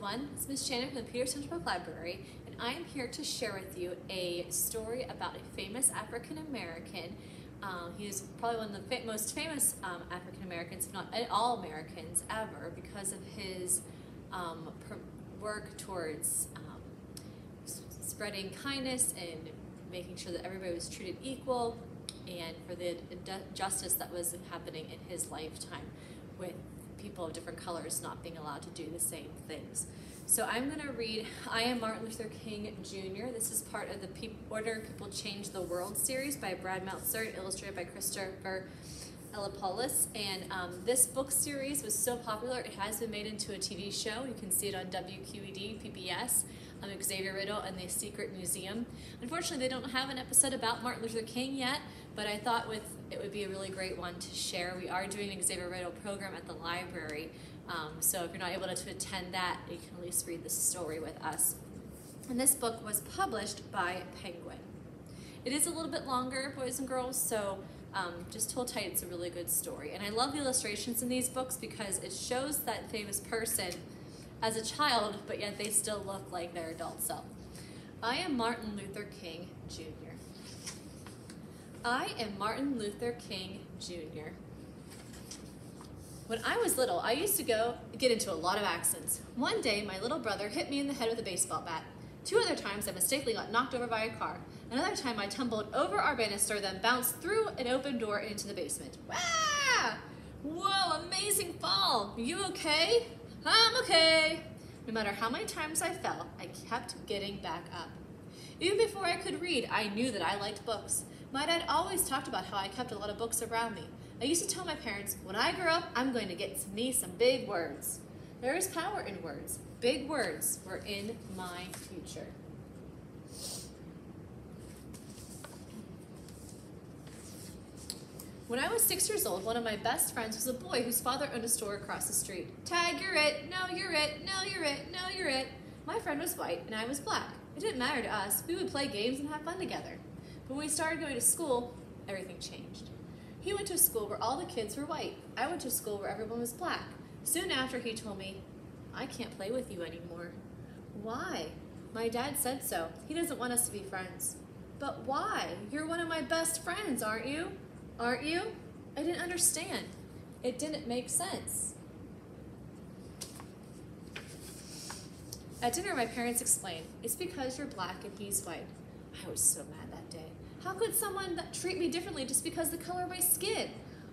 everyone. It's Ms Shannon from the Peterson Public Library, and I am here to share with you a story about a famous African American. He is probably one of the most famous African Americans, if not all Americans ever, because of his work towards spreading kindness and making sure that everybody was treated equal, and for the justice that was happening in his lifetime with people of different colors not being allowed to do the same things. So I'm going to read I Am Martin Luther King Jr. This is part of the Order People Change the World series by Brad Meltzer, illustrated by Christopher Eliopoulos. And this book series was so popular, it has been made into a TV show. You can see it on WQED, PBS, Xavier, Riddle, and the Secret Museum. Unfortunately, they don't have an episode about Martin Luther King yet, but I thought it would be a really great one to share. We are doing an Xavier Riddle program at the library, so if you're not able to attend that, you can at least read the story with us. And this book was published by Penguin. It is a little bit longer, boys and girls, so just hold tight, it's a really good story. And I love the illustrations in these books because it shows that famous person as a child, but yet they still look like their adult self. I am Martin Luther King Jr. I am Martin Luther King Jr. When I was little, I used to get into a lot of accidents. One day, my little brother hit me in the head with a baseball bat. 2 other times, I mistakenly got knocked over by a car. Another time, I tumbled over our banister, then bounced through an open door into the basement. Wah! Whoa, amazing fall. You okay? I'm okay. No matter how many times I fell, I kept getting back up. Even before I could read, I knew that I liked books. My dad always talked about how I kept a lot of books around me. I used to tell my parents, when I grow up, I'm going to get me some big words. There is power in words. Big words were in my future. When I was 6 years old, one of my best friends was a boy whose father owned a store across the street. Tag, you're it. No, you're it. No, you're it. No, you're it. My friend was white and I was black. It didn't matter to us. We would play games and have fun together. But when we started going to school, everything changed. He went to a school where all the kids were white. I went to a school where everyone was black. Soon after, he told me, I can't play with you anymore. Why? My dad said so. He doesn't want us to be friends. But why? You're one of my best friends, aren't you? Aren't you? I didn't understand. It didn't make sense. At dinner, my parents explained, it's because you're black and he's white. I was so mad that day. How could someone treat me differently just because of the color of my skin?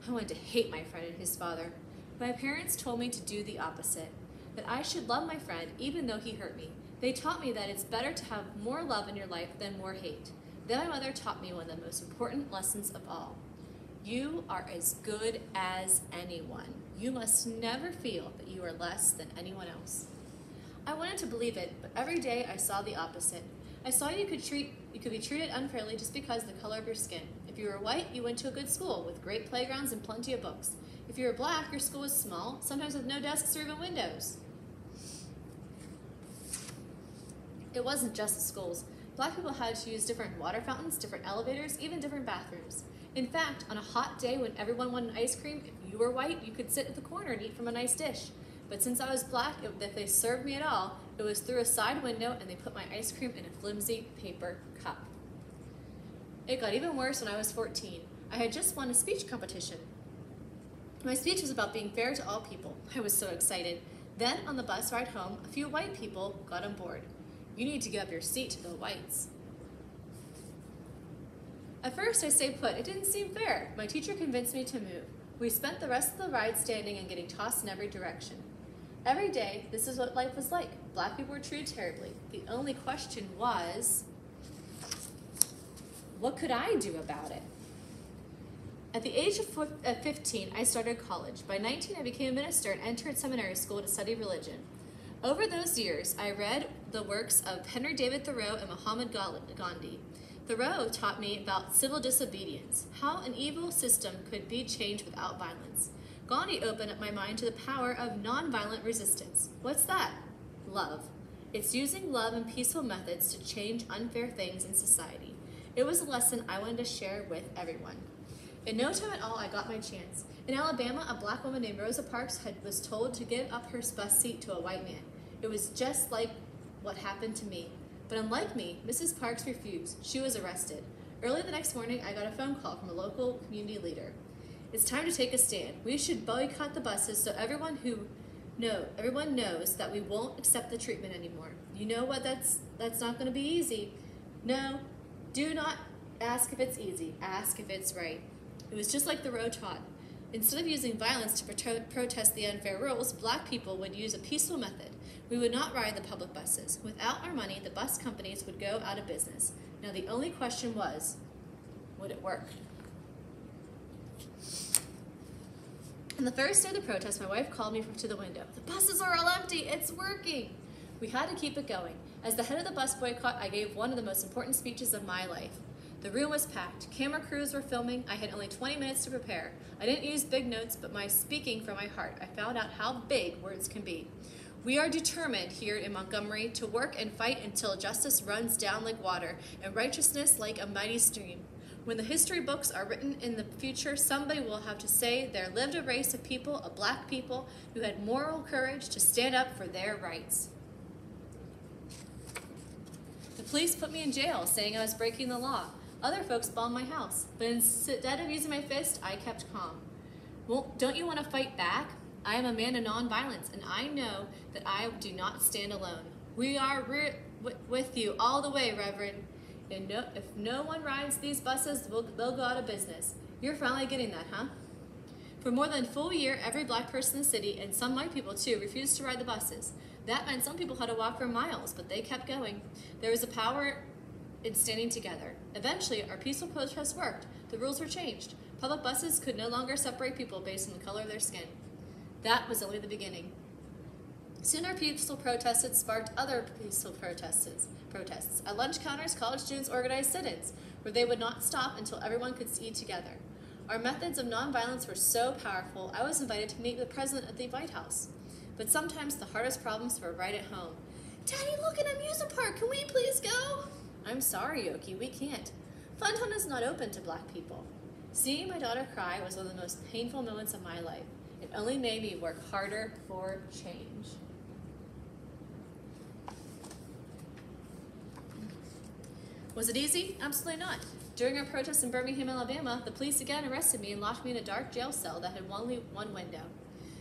I wanted to hate my friend and his father. My parents told me to do the opposite, that I should love my friend even though he hurt me. They taught me that it's better to have more love in your life than more hate. Then my mother taught me one of the most important lessons of all. You are as good as anyone. You must never feel that you are less than anyone else. I wanted to believe it, but every day I saw the opposite. I saw you could be treated unfairly just because of the color of your skin. If you were white, you went to a good school with great playgrounds and plenty of books. If you were black, your school was small, sometimes with no desks or even windows. It wasn't just the schools. Black people had to use different water fountains, different elevators, even different bathrooms. In fact, on a hot day when everyone wanted ice cream, if you were white, you could sit at the corner and eat from a nice dish. But since I was black, if they served me at all, it was through a side window and they put my ice cream in a flimsy paper cup. It got even worse when I was 14. I had just won a speech competition. My speech was about being fair to all people. I was so excited. Then, on the bus ride home, a few white people got on board. You need to give up your seat to the whites. At first, I stayed put. It didn't seem fair. My teacher convinced me to move. We spent the rest of the ride standing and getting tossed in every direction. Every day, this is what life was like. Black people were treated terribly. The only question was, what could I do about it? At the age of 15, I started college. By 19, I became a minister and entered seminary school to study religion. Over those years, I read the works of Henry David Thoreau and Mahatma Gandhi. Thoreau taught me about civil disobedience, how an evil system could be changed without violence. Gandhi opened up my mind to the power of nonviolent resistance. What's that? Love. It's using love and peaceful methods to change unfair things in society. It was a lesson I wanted to share with everyone. In no time at all, I got my chance. In Alabama, a black woman named Rosa Parks was told to give up her bus seat to a white man. It was just like what happened to me. But unlike me, Mrs. Parks refused. She was arrested. Early the next morning, I got a phone call from a local community leader. It's time to take a stand. We should boycott the buses so everyone knows that we won't accept the treatment anymore. You know what? That's not going to be easy. No, do not ask if it's easy. Ask if it's right. It was just like Thoreau taught. Instead of using violence to protest the unfair rules, black people would use a peaceful method. We would not ride the public buses. Without our money, the bus companies would go out of business. Now the only question was, would it work? On the first day of the protest, my wife called me to the window. The buses are all empty. It's working. We had to keep it going. As the head of the bus boycott, I gave one of the most important speeches of my life. The room was packed. Camera crews were filming. I had only 20 minutes to prepare. I didn't use big notes, but by speaking from my heart, I found out how big words can be. We are determined here in Montgomery to work and fight until justice runs down like water and righteousness like a mighty stream. When the history books are written in the future, somebody will have to say there lived a race of people, of black people, who had moral courage to stand up for their rights. The police put me in jail, saying I was breaking the law. Other folks bombed my house, but instead of using my fist, I kept calm. Well, don't you want to fight back? I am a man of nonviolence, and I know that I do not stand alone. We are with you all the way, Reverend. And if no one rides these buses, they'll go out of business. You're finally getting that, huh? For more than a full year, every black person in the city, and some white people too, refused to ride the buses. That meant some people had to walk for miles, but they kept going. There was a power in standing together. Eventually, our peaceful protest worked. The rules were changed. Public buses could no longer separate people based on the color of their skin. That was only the beginning. Soon our peaceful protests had sparked other peaceful protests. At lunch counters, college students organized sit-ins, where they would not stop until everyone could eat together. Our methods of nonviolence were so powerful, I was invited to meet the president at the White House. But sometimes the hardest problems were right at home. Daddy, look, an amusement park. Can we please go? I'm sorry, Yoki, we can't. Funtown is not open to black people. Seeing my daughter cry was one of the most painful moments of my life. It only made me work harder for change. Was it easy? Absolutely not. During our protest in Birmingham, Alabama, the police again arrested me and locked me in a dark jail cell that had only one window.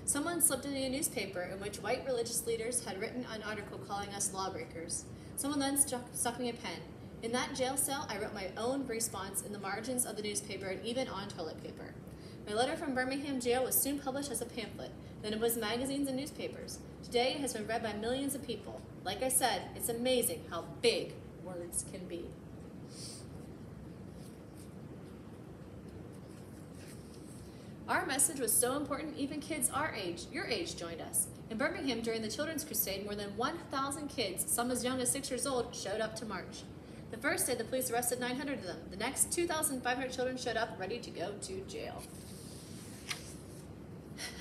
Someone slipped into a newspaper in which white religious leaders had written an article calling us lawbreakers. Someone then stuck me a pen. In that jail cell, I wrote my own response in the margins of the newspaper and even on toilet paper. My letter from Birmingham jail was soon published as a pamphlet. Then it was magazines and newspapers. Today it has been read by millions of people. Like I said, it's amazing how big words can be. Our message was so important, even kids our age, your age, joined us. In Birmingham, during the Children's Crusade, more than 1,000 kids, some as young as 6 years old, showed up to march. The first day, the police arrested 900 of them. The next, 2,500 children showed up, ready to go to jail.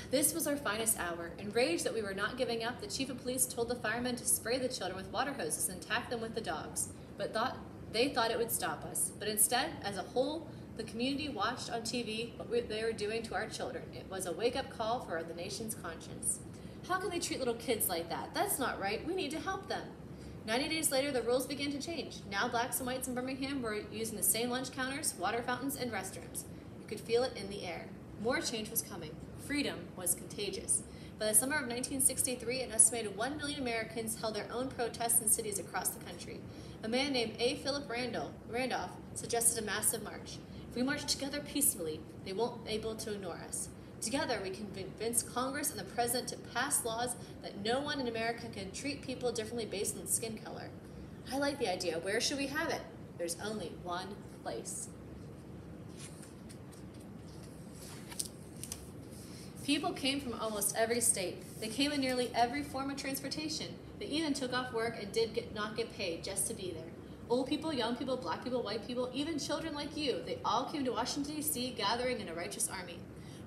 This was our finest hour. Enraged that we were not giving up, the chief of police told the firemen to spray the children with water hoses and attack them with the dogs. But they thought it would stop us. But instead, as a whole, the community watched on TV what they were doing to our children. It was a wake-up call for the nation's conscience. How can they treat little kids like that? That's not right. We need to help them. 90 days later, the rules began to change. Now blacks and whites in Birmingham were using the same lunch counters, water fountains, and restrooms. You could feel it in the air. More change was coming. Freedom was contagious. By the summer of 1963, an estimated 1 million Americans held their own protests in cities across the country. A man named A. Philip Randolph suggested a massive march. If we march together peacefully, they won't be able to ignore us. Together, we can convince Congress and the President to pass laws that no one in America can treat people differently based on skin color. I like the idea. Where should we have it? There's only one place. People came from almost every state. They came in nearly every form of transportation. They even took off work and not get paid just to be there. Old people, young people, black people, white people, even children like you, they all came to Washington, D.C. gathering in a righteous army.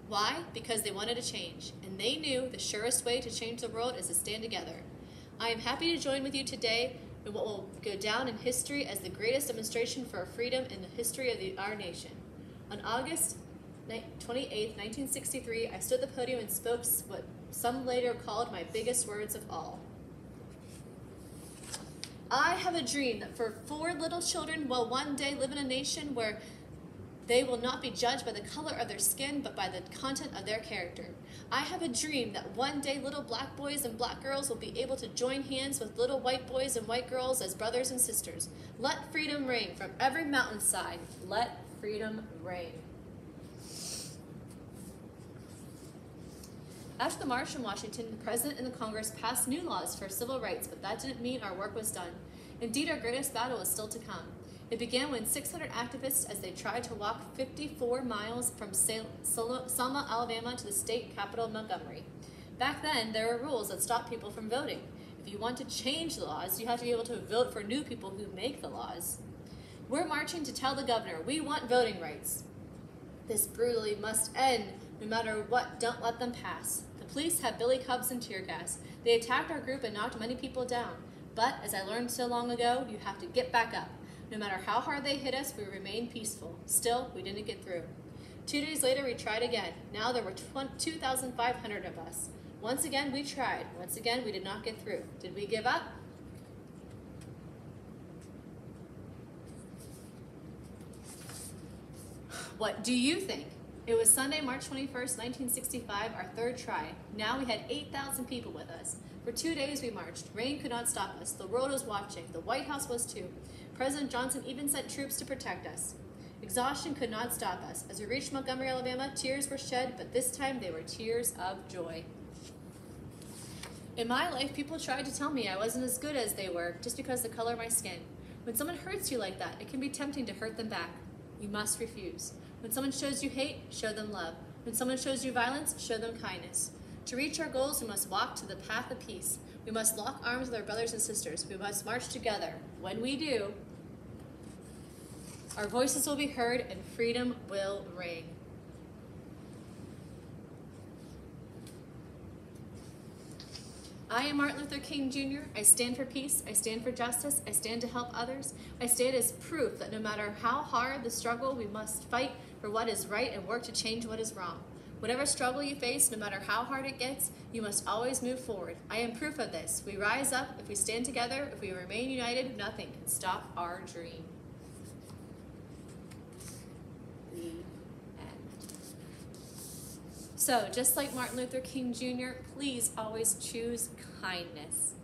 Why? Because they wanted to change, and they knew the surest way to change the world is to stand together. I am happy to join with you today in what will go down in history as the greatest demonstration for freedom in the history of our nation. On August 28, 1963, I stood at the podium and spoke what some later called my biggest words of all. I have a dream that for 4 little children will one day live in a nation where they will not be judged by the color of their skin, but by the content of their character. I have a dream that one day little black boys and black girls will be able to join hands with little white boys and white girls as brothers and sisters. Let freedom ring from every mountainside. Let freedom ring. After the March in Washington, the President and the Congress passed new laws for civil rights, but that didn't mean our work was done. Indeed, our greatest battle is still to come. It began when 600 activists, as they tried to walk 54 miles from Selma, Alabama to the state capital, Montgomery. Back then, there were rules that stopped people from voting. If you want to change the laws, you have to be able to vote for new people who make the laws. We're marching to tell the governor, we want voting rights. This brutally must end. No matter what, don't let them pass. The police have billy clubs and tear gas. They attacked our group and knocked many people down. But, as I learned so long ago, you have to get back up. No matter how hard they hit us, we remained peaceful. Still, we didn't get through. 2 days later, we tried again. Now there were 2,500 of us. Once again, we tried. Once again, we did not get through. Did we give up? What do you think? It was Sunday, March 21st, 1965, our third try. Now we had 8,000 people with us. For 2 days we marched. Rain could not stop us. The world was watching. The White House was too. President Johnson even sent troops to protect us. Exhaustion could not stop us. As we reached Montgomery, Alabama, tears were shed, but this time they were tears of joy. In my life, people tried to tell me I wasn't as good as they were just because of the color of my skin. When someone hurts you like that, it can be tempting to hurt them back. You must refuse. When someone shows you hate, show them love. When someone shows you violence, show them kindness. To reach our goals, we must walk to the path of peace. We must lock arms with our brothers and sisters. We must march together. When we do, our voices will be heard and freedom will ring. I am Martin Luther King Jr. I stand for peace. I stand for justice. I stand to help others. I stand as proof that no matter how hard the struggle, we must fight for what is right and work to change what is wrong. Whatever struggle you face, no matter how hard it gets, you must always move forward. I am proof of this. We rise up. If we stand together, if we remain united, nothing can stop our dream. The end. So, just like Martin Luther King Jr., please always choose kindness.